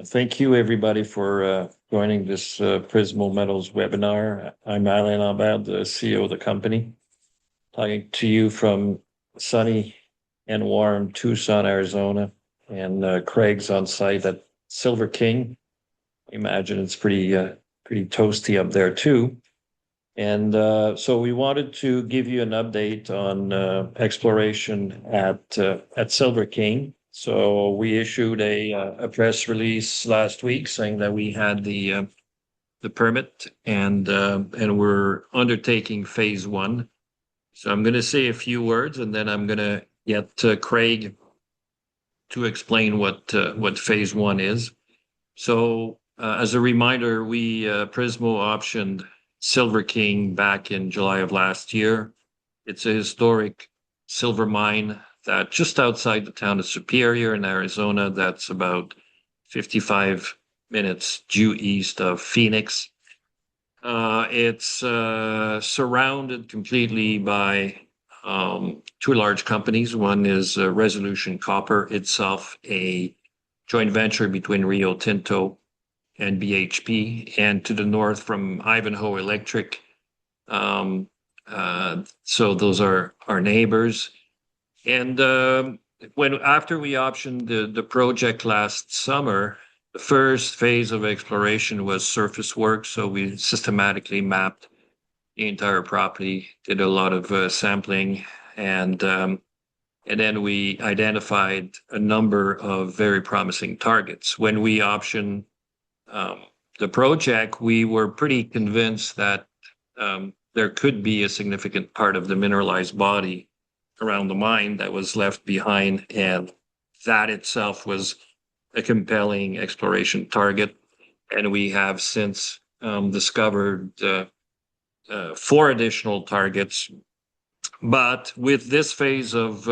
Thank you, everybody, for joining this Prismo Metals webinar. I'm Alain Lambert, the CEO of the company, talking to you from sunny and warm Tucson, Arizona, and Craig's on site at Silver King. Imagine it's pretty toasty up there too. And so we wanted to give you an update on exploration at Silver King. So we issued a press release last week saying that we had the permit and we're undertaking phase one. So I'm going to say a few words and then I'm going to get Craig to explain what phase one is. So as a reminder, we Prismo optioned Silver King back in July of last year. It's a historic silver mine that just outside the town of Superior in Arizona, that's about 55 minutes due east of Phoenix. It's surrounded completely by two large companies. One is Resolution Copper, itself a joint venture between Rio Tinto and BHP, and to the north from Ivanhoe Electric. So those are our neighbors. And after we optioned the project last summer, the first phase of exploration was surface work. So we systematically mapped the entire property, did a lot of sampling, and then we identified a number of very promising targets. When we optioned the project, we were pretty convinced that there could be a significant part of the mineralized body around the mine that was left behind, and that itself was a compelling exploration target. And we have since discovered 4 additional targets. But with this phase of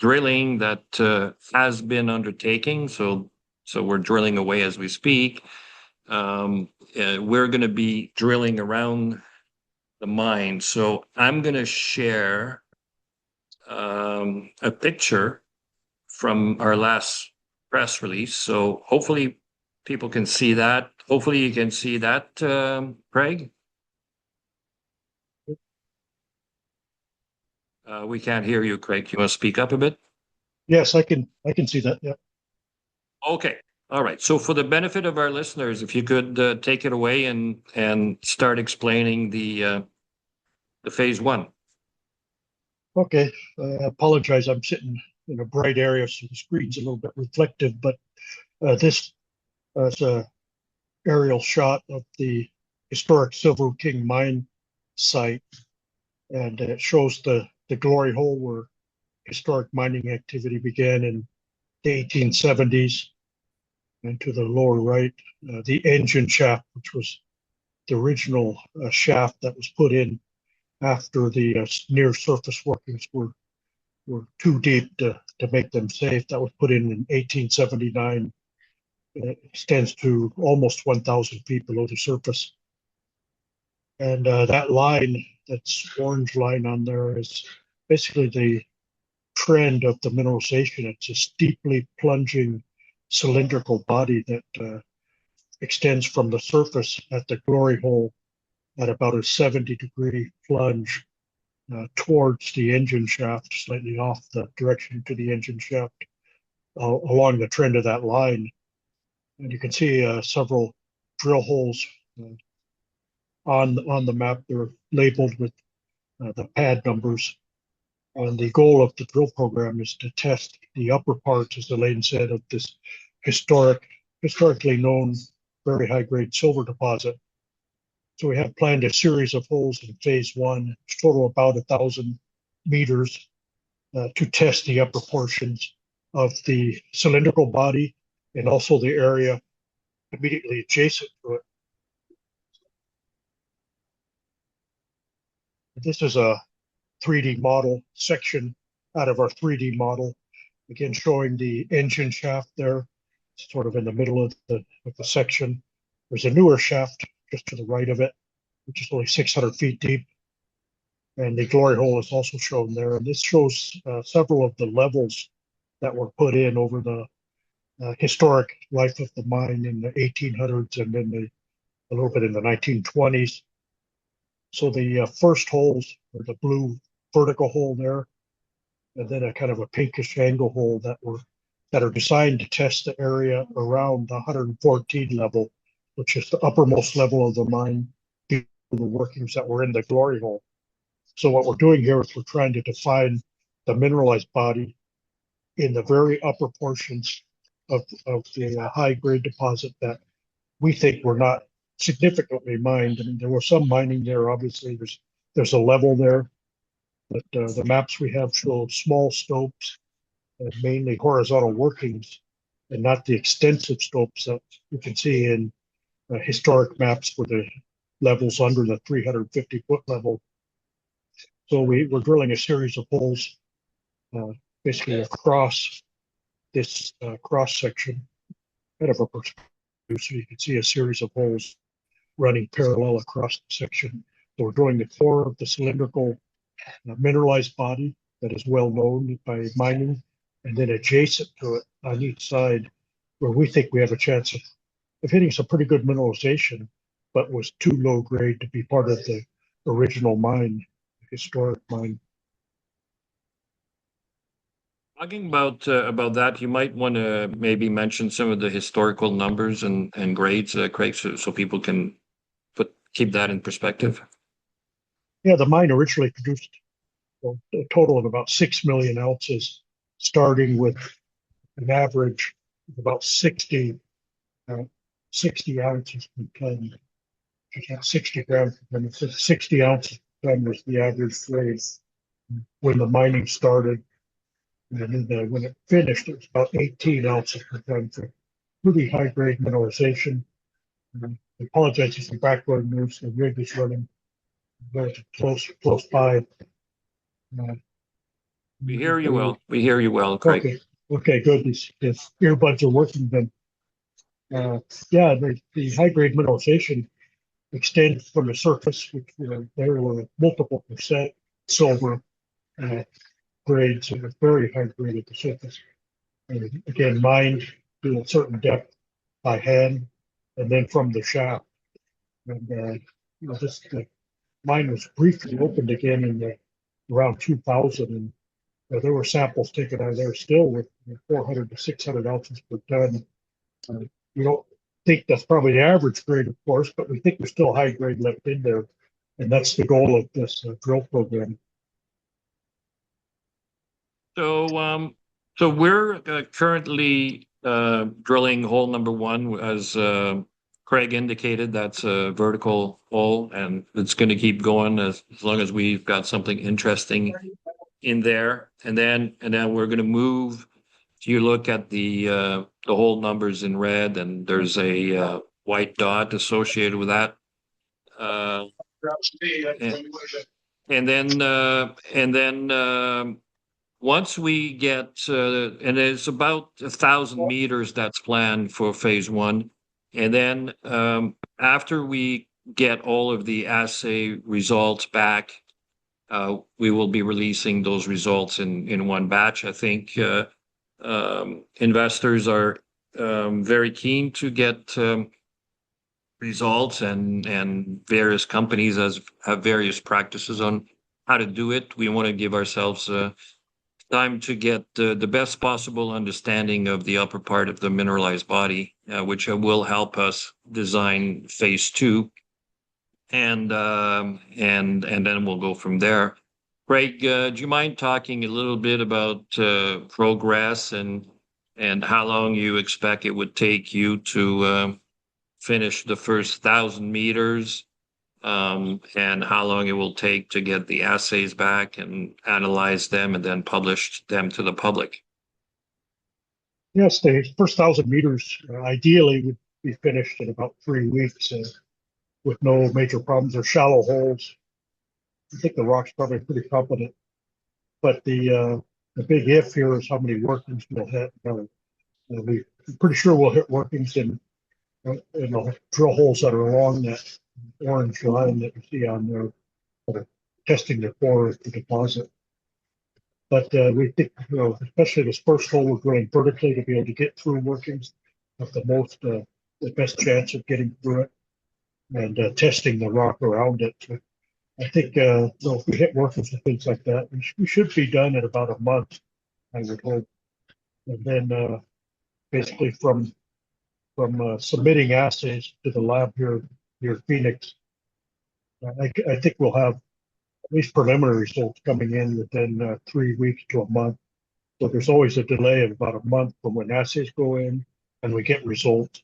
drilling that has been undertaking, so we're drilling away as we speak, we're going to be drilling around the mine. So I'm going to share a picture from our last press release. So hopefully people can see that. Hopefully you can see that, Craig. We can't hear you, Craig. You want to speak up a bit? Yes, I can see that. Yeah. Okay. All right. So for the benefit of our listeners, if you could take it away and start explaining the phase one. Okay. I apologize. I'm sitting in a bright area, so the screen's a little bit reflective, but this is a aerial shot of the historic Silver King mine site, and it shows the glory hole where historic mining activity began in the 1870s. And to the lower right, the engine shaft, which was the original shaft that was put in after the near surface workings were too deep to make them safe. That was put in 1879. It extends to almost 1,000 feet below the surface. And that line, that's orange line on there, is basically the trend of the mineralization. It's a steeply plunging cylindrical body that extends from the surface at the glory hole at about a 70-degree plunge towards the engine shaft, slightly off the direction to the engine shaft, along the trend of that line. And you can see several drill holes on the map. They're labeled with the pad numbers. And the goal of the drill program is to test the upper parts, as Alain said, of this historically known very high-grade silver deposit. So we have planned a series of holes in phase one, total about 1,000 meters, to test the upper portions of the cylindrical body and also the area immediately adjacent to it. This is a 3D model section out of our 3D model, again showing the engine shaft there, sort of in the middle of the section. There's a newer shaft just to the right of it, which is only 600 feet deep. And the glory hole is also shown there. And this shows several of the levels that were put in over the historic life of the mine in the 1800s and then a little bit in the 1920s. So the first holes are the blue vertical hole there, and then a kind of a pinkish angle hole that are designed to test the area around the 114 level, which is the uppermost level of the mine, the workings that were in the glory hole. So what we're doing here is we're trying to define the mineralized body in the very upper portions of the high grade deposit that we think were not significantly mined. I mean, there was some mining there. Obviously, there's a level there, but the maps we have show small stopes and mainly horizontal workings, and not the extensive stopes that you can see in historic maps for the levels under the 350-foot level. So we're drilling a series of holes basically across this cross section, kind of a perspective, so you can see a series of holes running parallel across the section. So we're drilling the core of the cylindrical mineralized body that is well known by mining, and then adjacent to it on each side, where we think we have a chance of hitting some pretty good mineralization, but was too low grade to be part of the original mine, historic mine. Talking about that, you might want to maybe mention some of the historical numbers and grades, Craig, so people can keep that in perspective. Yeah, the mine originally produced a total of about 6 million ounces, starting with an average of about 60 ounces per ton. 60 grams per ton. 60 ounces per ton was the average grade when the mining started. And then when it finished, it was about 18 ounces per ton for really high grade mineralization. I apologize for some background noise. The rig is running very close by. We hear you well. We hear you well, Craig. Okay. Okay, good. These earbuds are working then. Yeah, the high grade mineralization extends from the surface, which there were multiple percent silver grades and very high grade at the surface. And again, mined to a certain depth by hand, and then from the shaft. And this mine was briefly opened again in around 2000, and there were samples taken out of there still with 400 to 600 ounces per ton. We don't think that's probably the average grade, of course, but we think there's still high grade left in there, and that's the goal of this drill program. So we're currently drilling hole number one, as Craig indicated. That's a vertical hole, and it's going to keep going as long as we've got something interesting in there. And then we're going to move. If you look at the hole numbers in red, and there's a white dot associated with that. And then once we get, and it's about 1,000 meters that's planned for phase one. And then after we get all of the assay results back, we will be releasing those results in one batch. I think investors are very keen to get results, and various companies have various practices on how to do it. We want to give ourselves time to get the best possible understanding of the upper part of the mineralized body, which will help us design phase two, and then we'll go from there. Craig, do you mind talking a little bit about progress and how long you expect it would take you to finish the first 1,000 meters? And how long it will take to get the assays back and analyze them and then publish them to the public? Yes, the first 1,000 meters ideally would be finished in about 3 weeks with no major problems. They're shallow holes. I think the rock's probably pretty competent. But the big if here is how many workings we'll hit. We're pretty sure we'll hit workings in the drill holes that are along that orange line that you see on there, that are testing the core of the deposit. But we think, especially this first hole we're drilling vertically to be able to get through workings, have the best chance of getting through it and testing the rock around it. So I think, if we hit workings and things like that, we should be done in about a month, I would hope. And then basically from submitting assays to the lab here near Phoenix, I think we'll have at least preliminary results coming in within 3 weeks to a month. So there's always a delay of about a month from when assays go in and we get results.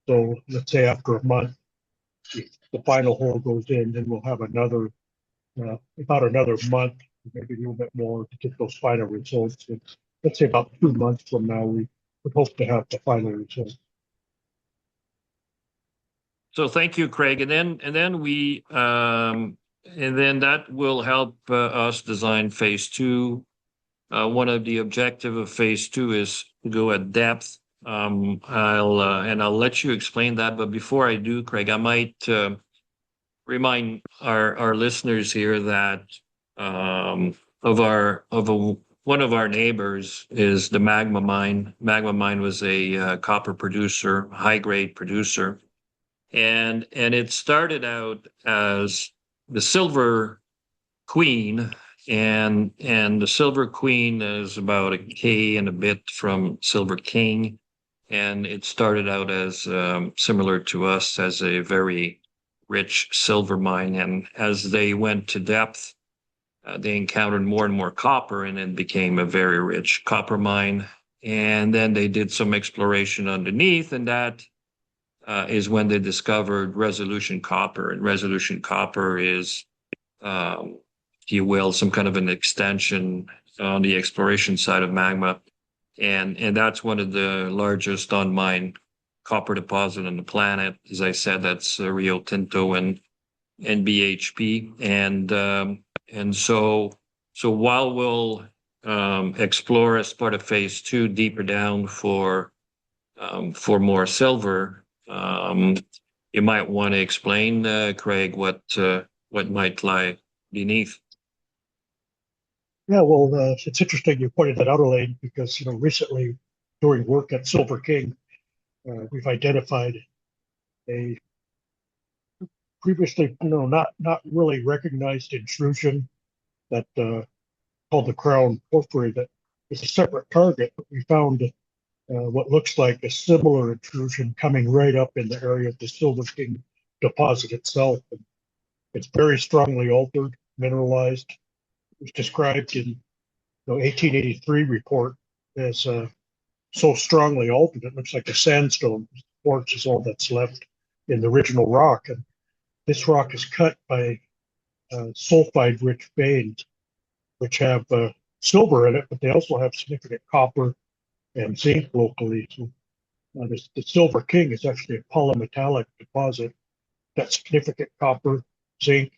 So let's say after a month, the final hole goes in, then we'll have about another month, maybe a little bit more to get those final results. And let's say about 2 months from now, we would hope to have the final results. So thank you, Craig. And then that will help us design phase two. One of the objective of phase two is to go at depth. I'll let you explain that. But before I do, Craig, I might remind our listeners here that one of our neighbors is the Magma Mine. Magma Mine was a copper producer, high grade producer, and it started out as the Silver Queen, and the Silver Queen is about a K and a bit from Silver King, and it started out as similar to us as a very rich silver mine, and as they went to depth, they encountered more and more copper, and it became a very rich copper mine. And then they did some exploration underneath, and that is when they discovered resolution copper. And resolution copper is, if you will, some kind of an extension on the exploration side of magma. And that's one of the largest unmined copper deposit on the planet. As I said, that's Rio Tinto and BHP. And so while we'll explore as part of phase two deeper down for more silver, you might want to explain, Craig, what might lie beneath. Yeah, well, it's interesting you pointed that out, Alain, because recently doing work at Silver King, we've identified a previously not really recognized intrusion that called the Crown Porphyry. That is a separate target, but we found what looks like a similar intrusion coming right up in the area of the Silver King deposit itself. And it's very strongly altered, mineralized. It was described in the 1883 report as so strongly altered it looks like a sandstone. Quartz is all that's left in the original rock, and this rock is cut by sulfide-rich veins, which have silver in it, but they also have significant copper and zinc locally. So the Silver King is actually a polymetallic deposit. Got significant copper, zinc,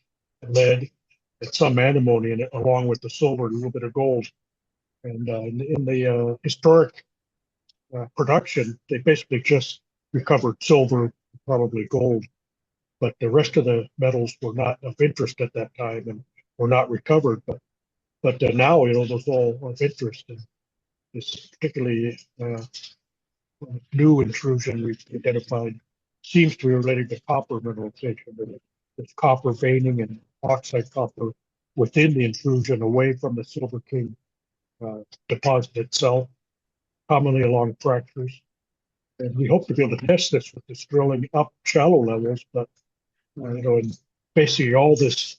lead, and some antimony in it, along with the silver and a little bit of gold. And in the historic production, they basically just recovered silver, probably gold, but the rest of the metals were not of interest at that time and were not recovered. But now, those all of interest. And this particularly new intrusion we've identified seems to be related to copper mineralization. There's copper veining and oxide copper within the intrusion away from the Silver King deposit itself, commonly along fractures. And we hope to be able to test this with this drilling up shallow levels. But and basically all this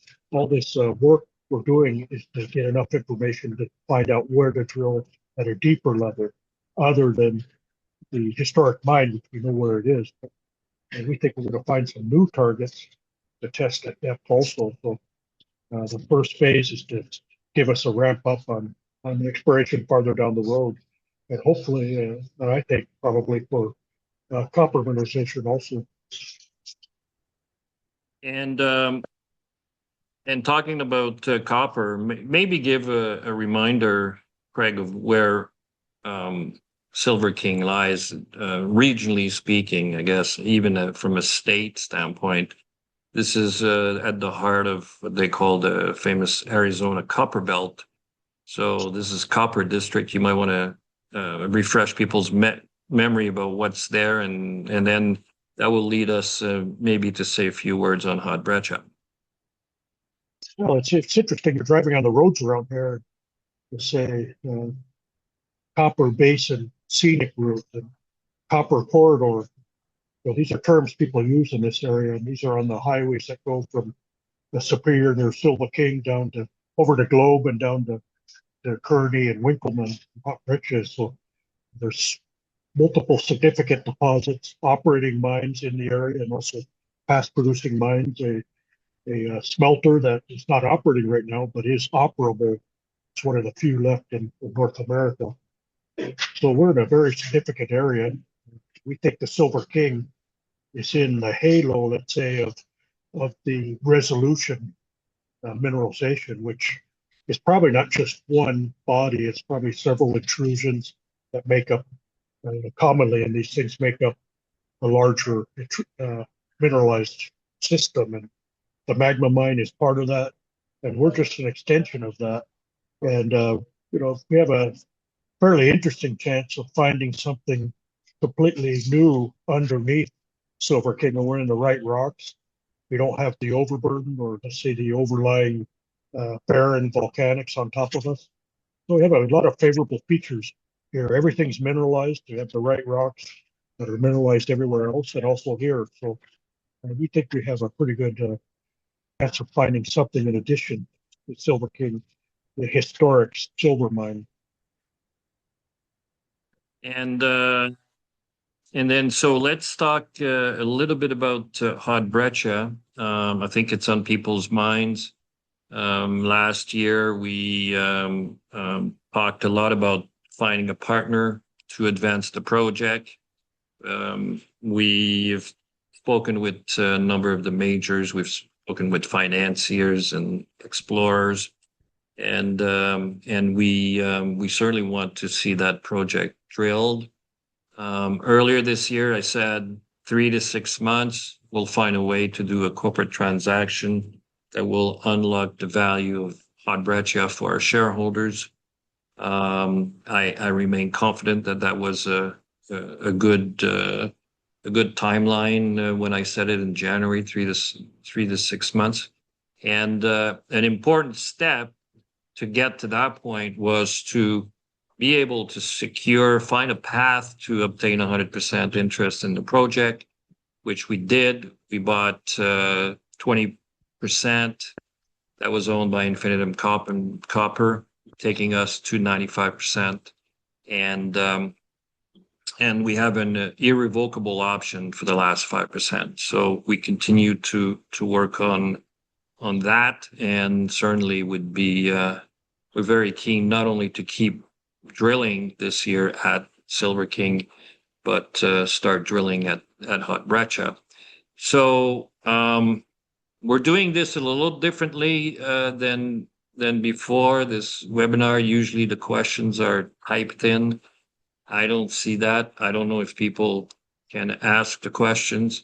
work we're doing is to get enough information to find out where to drill at a deeper level, other than the historic mine, which we know where it is. And we think we're going to find some new targets to test at depth also. So the first phase is to give us a ramp up on the exploration farther down the road, and hopefully, I think probably for copper mineralization also. And talking about copper, maybe give a reminder, Craig, of where Silver King lies, regionally speaking, I guess, even from a state standpoint. This is at the heart of what they call the famous Arizona Copper Belt. So this is Copper District. You might want to refresh people's memory about what's there, and then that will lead us maybe to say a few words on Hot Breccia. Well, it's interesting. You're driving on the roads around here to say Copper Basin Scenic Route and Copper Corridor. So these are terms people use in this area, and these are on the highways that go from the Superior near Silver King down to over to Globe and down to Kearney and Winkleman, and Hot Breccia. So there's multiple significant deposits, operating mines in the area, and also past producing mines. A smelter that is not operating right now, but is operable. It's one of the few left in North America. So we're in a very significant area. We think the Silver King is in the halo, let's say, of the resolution mineralization, which is probably not just one body, it's probably several intrusions that make up, commonly, and these things make up a larger mineralized system. And the magma mine is part of that, and we're just an extension of that. And we have a fairly interesting chance of finding something completely new underneath Silver King, and we're in the right rocks. We don't have the overburden or, let's say, the overlying barren volcanics on top of us. So we have a lot of favorable features here. Everything's mineralized. We have the right rocks that are mineralized everywhere else, and also here. So we think we have a pretty good chance of finding something in addition to Silver King, the historic silver mine. And then, so let's talk a little bit about Hot Breccia. I think it's on people's minds. Last year, we talked a lot about finding a partner to advance the project. We've spoken with a number of the majors. We've spoken with financiers and explorers, and we certainly want to see that project drilled. Earlier this year, I said 3 to 6 months, we'll find a way to do a corporate transaction that will unlock the value of Hot Breccia for our shareholders. I remain confident that that was a good timeline when I said it in January, 3 to 6 months. And an important step to get to that point was to be able to find a path to obtain 100% interest in the project, which we did. We bought 20% that was owned by Infinitum Copper, taking us to 95%. And we have an irrevocable option for the last 5%. So we continue to work on that, and certainly would be we're very keen not only to keep drilling this year at Silver King, but start drilling at Hot Breccia. So we're doing this a little differently than before this webinar. Usually the questions are typed in. I don't see that. I don't know if people can ask the questions.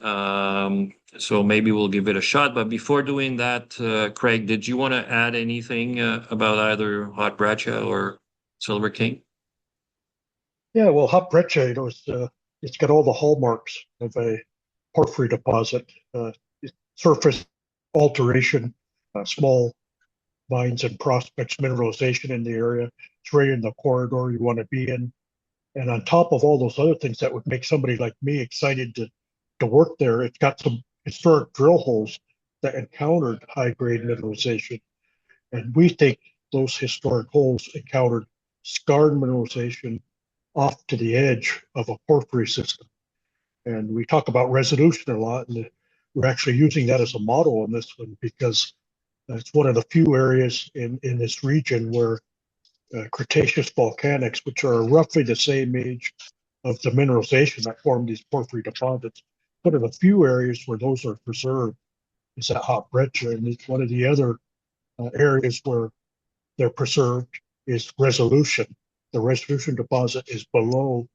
So maybe we'll give it a shot. But before doing that, Craig, did you want to add anything about either Hot Breccia or Silver King? Yeah, well, Hot Breccia, it's got all the hallmarks of a porphyry deposit. Surface alteration, small mines and prospects, mineralization in the area. It's right in the corridor you want to be in. And on top of all those other things that would make somebody like me excited to work there, it's got some historic drill holes that encountered high-grade mineralization. And we think those historic holes encountered skarn mineralization off to the edge of a porphyry system. And we talk about resolution a lot, and we're actually using that as a model on this one because it's one of the few areas in this region where Cretaceous volcanics, which are roughly the same age of the mineralization that formed these porphyry deposits, one of the few areas where those are preserved is at Hot Breccia, and it's one of the other areas where they're preserved is resolution. The resolution deposit is below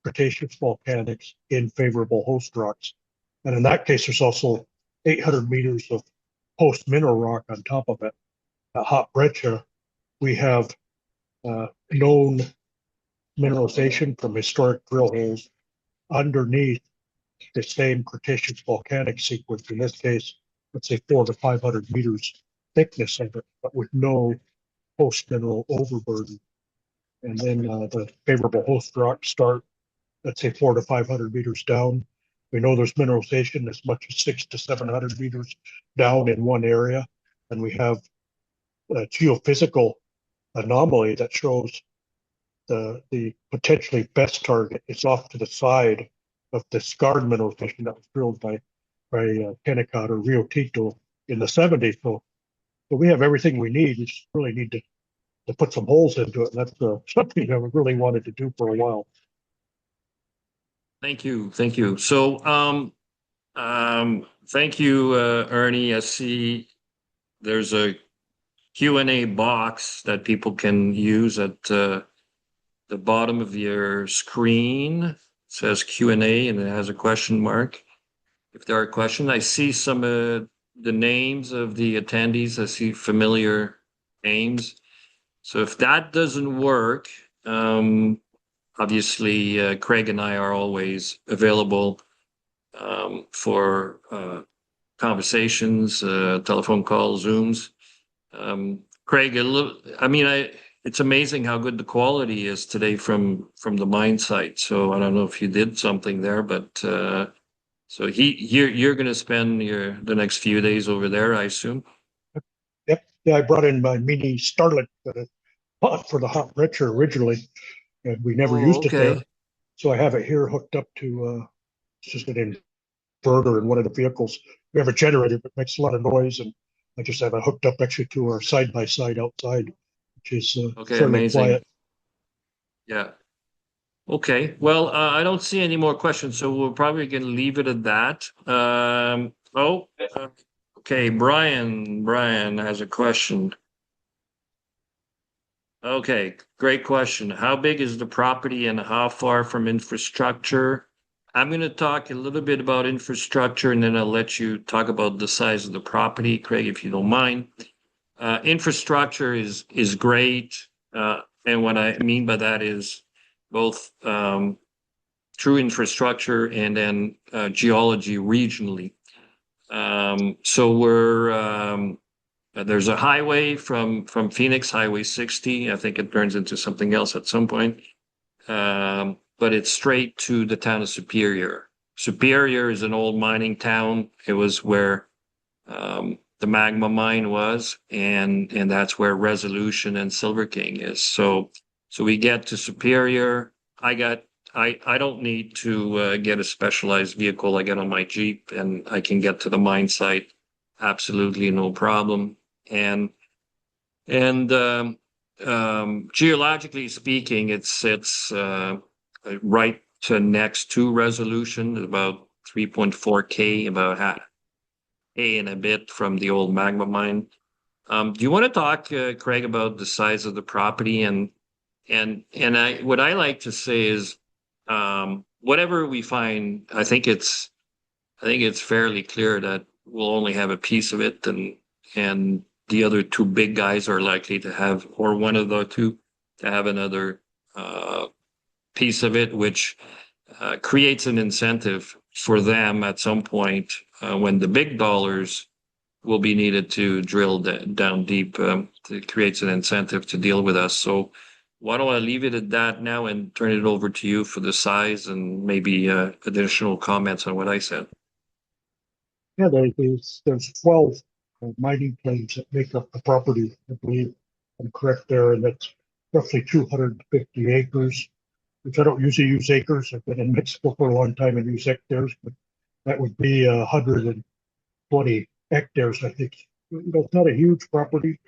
Cretaceous volcanics in favorable host rocks. And in that case, there's also 800 meters of post mineral rock on top of it. Hot Breccia we have known mineralization from historic drill holes underneath the same Cretaceous volcanic sequence. In this case, let's say 400 to 500 meters thickness of it, but with no host mineral overburden. And then the favorable host rocks start, let's say 400 to 500 meters down. We know there's mineralization as much as 600 to 700 meters down in one area. And we have a geophysical anomaly that shows the potentially best target is off to the side of the scarred mineralization that was drilled by Kennecott or Rio Tinto in the 70s. So we have everything we need. We just really need to put some holes into it. And that's something that we really wanted to do for a while. Thank you. Thank you. So, thank you, Ernie. I see there's a Q&A box that people can use at the bottom of your screen. It says Q&A and it has a question mark. If there are questions, I see some of the names of the attendees. I see familiar names. So if that doesn't work, obviously, Craig and I are always available for conversations, telephone calls, Zooms. Craig, it's amazing how good the quality is today from the mine site. So I don't know if you did something there, but so you're going to spend the next few days over there, I assume. Yep. Yeah, I brought in my mini Starlet that I bought for the hot retro originally, and we never used it there. So I have it here hooked up to it's just an inverter in one of the vehicles. We have a generator that makes a lot of noise, and I just have it hooked up actually to our side by side outside, which is fairly amazing. quiet. Yeah. Okay. Well, I don't see any more questions, so we're probably going to leave it at that. Okay. Brian has a question. Okay, great question. How big is the property and how far from infrastructure? I'm going to talk a little bit about infrastructure and then I'll let you talk about the size of the property, Craig, if you don't mind. Infrastructure is great. And what I mean by that is both true infrastructure and then geology regionally. So there's a highway from Phoenix, Highway 60. I think it turns into something else at some point. But it's straight to the town of Superior. Superior is an old mining town. It was where the magma mine was, and that's where Resolution and Silver King is. So we get to Superior. I don't need to get a specialized vehicle. I get on my Jeep and I can get to the mine site. Absolutely no problem. And geologically speaking, it's right to next to Resolution, about 3.4K, about half A and a bit from the old magma mine. Do you want to talk, Craig, about the size of the property? What I like to say is, whatever we find, I think it's fairly clear that we'll only have a piece of it, and the other two big guys are likely to have, or one of the two, to have another piece of it, which creates an incentive for them at some point when the big dollars will be needed to drill down deep. It creates an incentive to deal with us. So why don't I leave it at that now and turn it over to you for the size and maybe additional comments on what I said. Yeah, there's 12 mining claims that make up the property. I believe I'm correct there, and that's roughly 250 acres, which I don't usually use acres. I've been in Mexico for a long time and use hectares, but that would be 120 hectares, I think. It's not a huge property,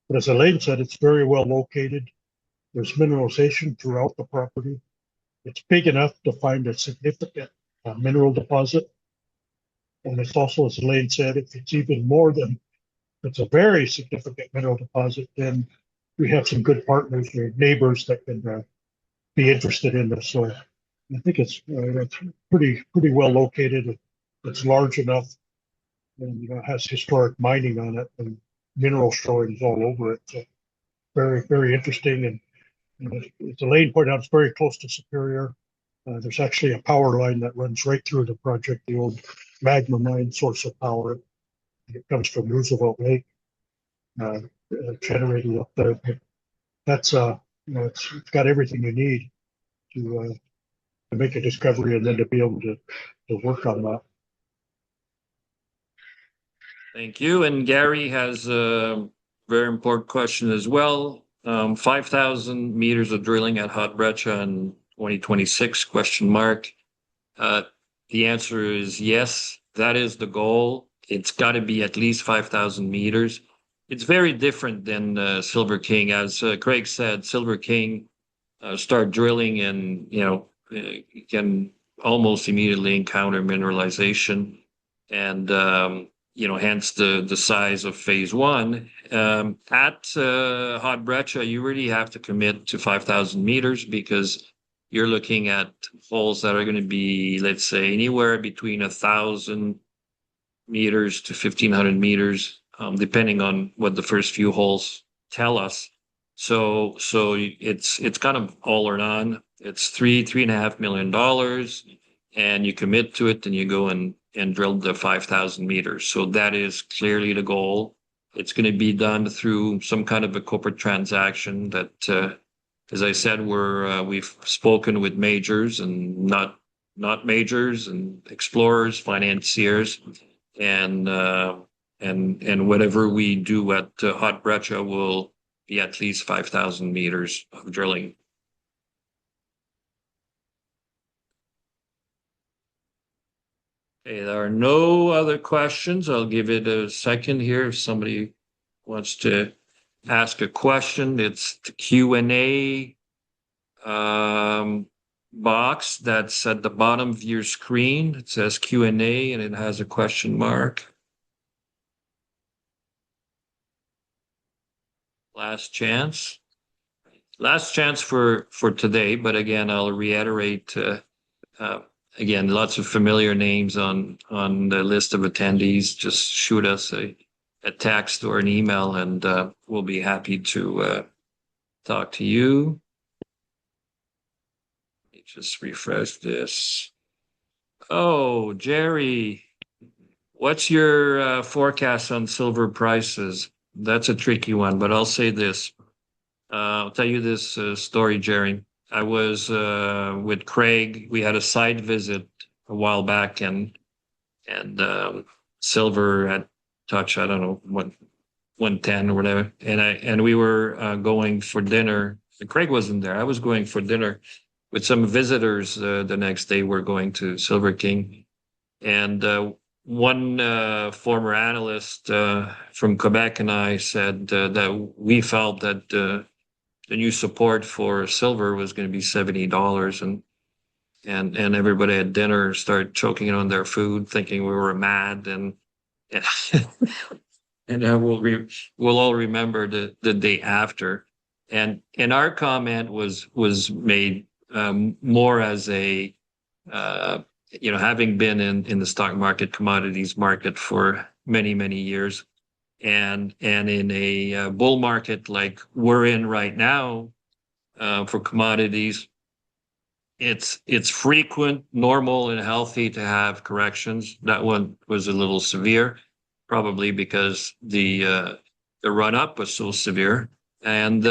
but as Alain said, it's very well located. There's mineralization throughout the property. It's big enough to find a significant mineral deposit. And it's also, as Alain said, if it's even more than, it's a very significant mineral deposit, then we have some good partners or neighbors that can be interested in this. So I think it's pretty well located. It's large enough and has historic mining on it and mineral showings all over it. So very interesting. And as Alain pointed out, it's very close to Superior. There's actually a power line that runs right through the project, the old magma mine source of power. It comes from Roosevelt Lake, generated up there. That's it's got everything you need to make a discovery and then to be able to work on that. Thank you. And Gary has a very important question as well. 5,000 meters of drilling at Hot Breccia in 2026, question mark. The answer is yes, that is the goal. It's got to be at least 5,000 meters. It's very different than Silver King. As Craig said, Silver King start drilling and, you can almost immediately encounter mineralization. And, hence the size of phase one. At Hot Breccia, you really have to commit to 5,000 meters because you're looking at holes that are going to be, let's say, anywhere between 1,000 meters to 1,500 meters, depending on what the first few holes tell us. So it's kind of all or none. It's $3.5 million, and you commit to it, and you go and drill the 5,000 meters. So that is clearly the goal. It's going to be done through some kind of a corporate transaction that, as I said, we've spoken with majors and not majors and explorers, financiers, and whatever we do at Hot Breccia will be at least 5,000 meters of drilling. Okay, there are no other questions. I'll give it a second here if somebody wants to ask a question. It's the Q&A box that's at the bottom of your screen. It says Q&A and it has a question mark. Last chance for today, but again, I'll reiterate, again, lots of familiar names on the list of attendees. Just shoot us a text or an email and we'll be happy to talk to you. Let me just refresh this. Oh, Jerry, what's your forecast on silver prices? That's a tricky one, but I'll say this. I'll tell you this story, Jerry. I was with Craig. We had a site visit a while back, and silver had touched, I don't know, 110 or whatever. And we were going for dinner. Craig wasn't there. I was going for dinner with some visitors the next day. We're going to Silver King, and one former analyst from Quebec and I said that we felt that the new support for silver was going to be $70, and everybody at dinner started choking on their food, thinking we were mad, and we'll all remember the day after, and our comment was made more as a having been in the stock market, commodities market for many years, and in a bull market like we're in right now for commodities, it's frequent, normal, and healthy to have corrections. That one was a little severe, probably because the run up was so severe, and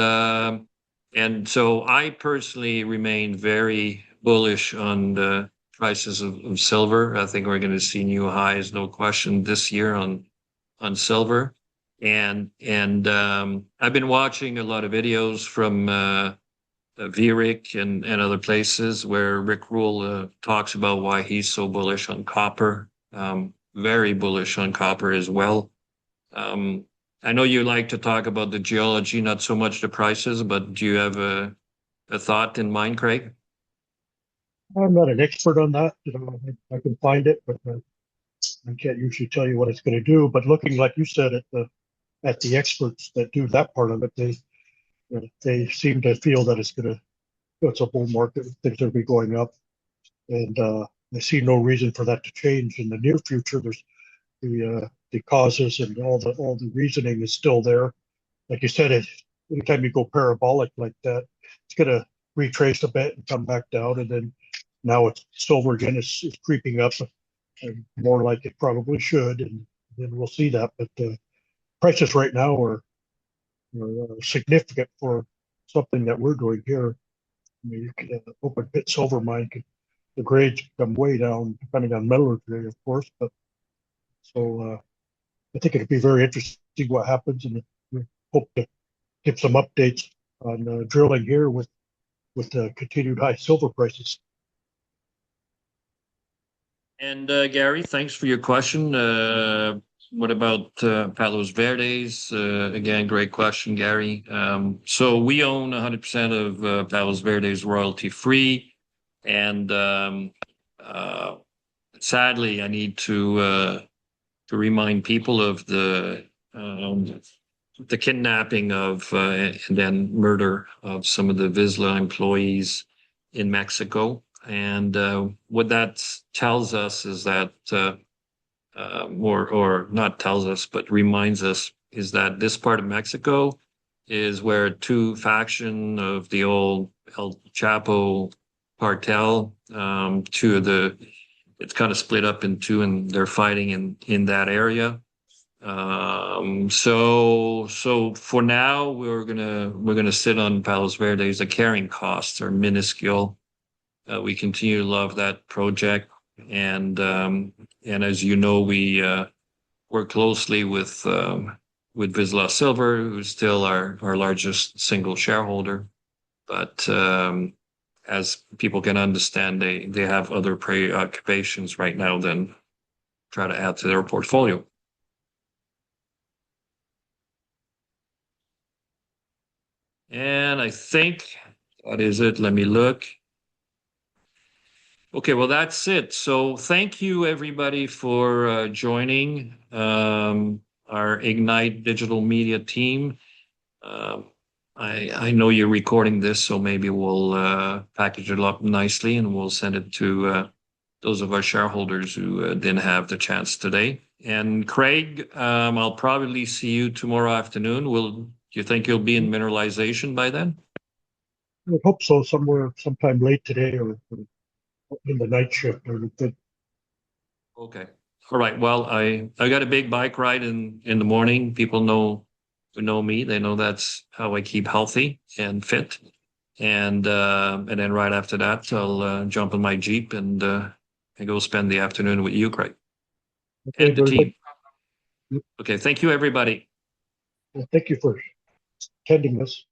so I personally remain very bullish on the prices of silver. I think we're going to see new highs, no question, this year on silver. And I've been watching a lot of videos from VRIC and other places where Rick Rule talks about why he's so bullish on copper. Very bullish on copper as well. I know you like to talk about the geology, not so much the prices, but do you have a thought in mind, Craig? I'm not an expert on that. I can find it, but I can't usually tell you what it's going to do. But looking, like you said, at the experts that do that part of it, they seem to feel that it's a bull market. Things will be going up, and I see no reason for that to change in the near future. There's the causes and all the reasoning is still there. Like you said, anytime you go parabolic like that, it's gonna retrace a bit and come back down, and then now it's silver again. It's creeping up, and more like it probably should, and then we'll see that. But prices right now are significant for something that we're doing here. I mean, you could, open pit silver mine could, the grades could come way down depending on metallurgy, of course. But so I think it'd be very interesting what happens, and we hope to give some updates on drilling here with the continued high silver prices. And Gary, thanks for your question. What about Palos Verdes? Again, great question, Gary. So we own 100% of Palos Verdes royalty free. And sadly, I need to remind people of the kidnapping of and then murder of some of the Vizsla employees in Mexico. And what that tells us is that, or not tells us, but reminds us, is that this part of Mexico is where two faction of the old El Chapo cartel, two of the, it's kind of split up in two, and they're fighting in that area. So for now, we're gonna sit on Palos Verdes. The carrying costs are minuscule. We continue to love that project, and as you know, we work closely with Vizsla Silver, who's still our largest single shareholder. But as people can understand, they have other preoccupations right now than try to add to their portfolio. And I think that is it. Let me look. Okay, well, that's it. So thank you, everybody, for joining our Ignite digital media team. I know you're recording this, so maybe we'll package it up nicely and we'll send it to those of our shareholders who didn't have the chance today. And Craig, I'll probably see you tomorrow afternoon. Do you think you'll be in mineralization by then? I would hope so, sometime late today or in the night shift or anything. Okay. All right. Well, I got a big bike ride in the morning. People who know me. They know that's how I keep healthy and fit. And then right after that, I'll jump in my Jeep and go spend the afternoon with you, Craig, Okay, and the team. good. Okay. Thank you, everybody. Thank you for attending this.